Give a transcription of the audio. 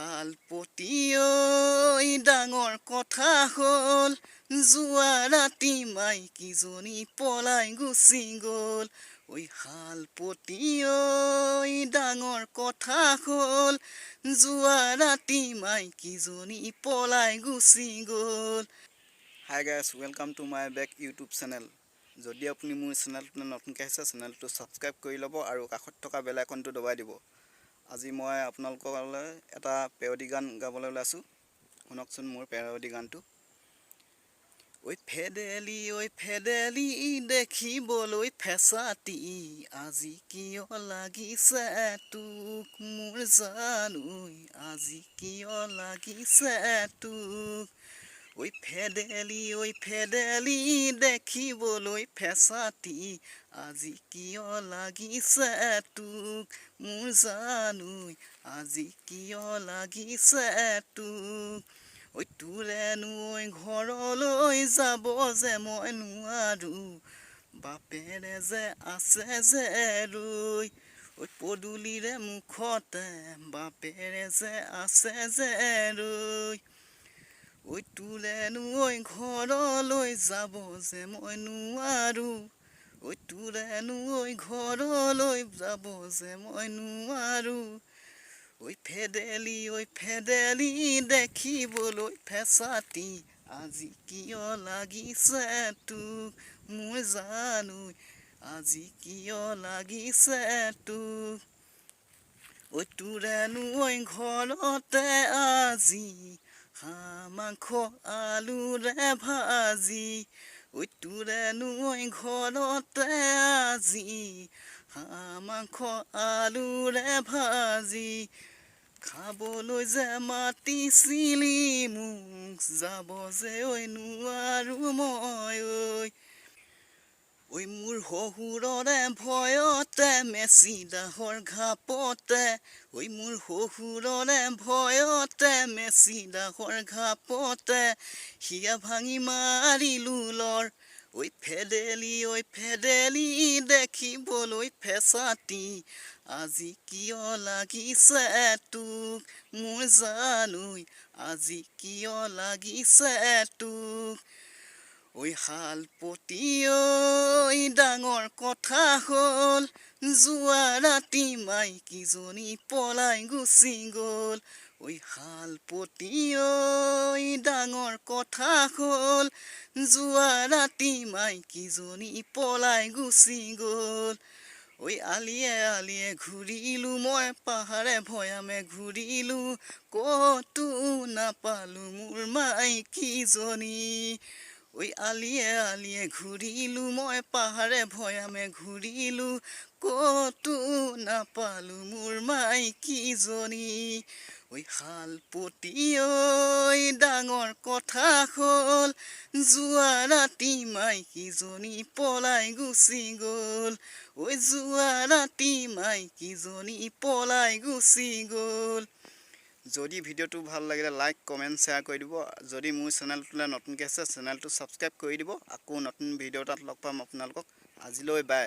শালপতি ঐ ডাঙৰ কথা হ'ল যোৱা ৰাতি মাইকীজনী পলাই গুচি গ'ল ঐ শালপতি ঐ ডাঙৰ কথা হ'ল যোৱা ৰাতি মাইকীজনী পলাই গুচি গ'ল Hi guys, welcome to my back YouTube channel. যদি আপুনি মোৰ চেনেলটো নতুনকৈ আহিছে চেনেলটো সাবস্ক্ৰাইব কৰি ল'ব আৰু কাষত থকা বেল আইকনটো দবাই দিব আজি মই আপোনালোকলৈ এটা পেৰডি গান গাবলৈ ওলাইছোঁ শুনকচোন মোৰ পেৰডি গানটো ঐ ফেডেলি দেখিবলৈ ফেঁচাতি আজি কিয় লাগিছে তোক মোৰ জানো আজি কিয় লাগিছে তোক ঐ ফেডেলি দেখিবলৈ ফেঁচাতি আজি কিয় লাগিছে তোক মোৰ জানো আজি কিয় লাগিছে তোক ঐ তোৰেনো ঘৰলৈ যাব যে মই নোৱাৰো বাপেৰে যে আছে যে ৰৈ ঐ পদূলিৰে মুখতে বাপেৰে যে আছে যে ৰৈ ঐ তোৰেনো ঘৰলৈ যাব যে মই নোৱাৰো ঐ তোৰেনো ঘৰলৈ যাব যে মই নোৱাৰো ঐ ফেডেলি দেখিবলৈ ফেঁচাতি আজি কিয় লাগিছে তোক মোৰ জানো আজি কিয় লাগিছে তোক ঐ তোৰেনো ঘৰতে আজি হাঁহ মাংস আলুৰে ভাজি ঐ তোৰেনো ঘৰতে আজি হাঁহ মাংস আলুৰে ভাজি খাবলৈ যে মাতিছিলি মোক যাব যে নোৱাৰো মই ঐ মোৰ শহুৰৰে ভয়তে মেচিডাহৰ ঘাপতে ঐ মোৰ শহুৰৰে ভয়তে মেচিডাহৰ ঘাপতে হিয়া ভাঙি মাৰিলো লৰ ঐ ফেডেলি দেখিবলৈ ফেঁচাতি আজি কিয় লাগিছে তোক মোৰ জানো আজি কিয় লাগিছে তোক ঐ শালপতি ডাঙৰ কথা হ'ল যোৱা ৰাতি মাইকীজনী পলাই গুচি গ'ল ঐ শালপতি ডাঙৰ কথা হ'ল যোৱা ৰাতি মাইকীজনী পলাই গুচি গ'ল ঐ আলিয়ে ঘূৰিলো মই পাহাৰে ভৈয়ামে ঘূৰিলো ক'তো নাপালো মোৰ মাইকীজনী ঐ আলিয়ে ঘূৰিলো মই পাহাৰে ভৈয়ামে ঘূৰিলো ক'তো নাপালো মোৰ মাইকীজনী ঐ শালপতি ডাঙৰ কথা হ'ল যোৱা ৰাতি মাইকীজনী পলাই গুচি গ'ল ঐ যোৱা ৰাতি মাইকীজনী পলাই গুচি গ'ল যদি ভিডিঅ'টো ভাল লাগিলে লাইক কমেণ্ট শ্বেয়াৰ কৰি দিব যদি মোৰ চেনেলটোলৈ নতুনকৈ আছে চেনেলটো ছাবস্ক্ৰাইব কৰি দিব আকৌ নতুন ভিডিঅ' এটাত লগ পাম আপোনালোকক আজিলৈ বাই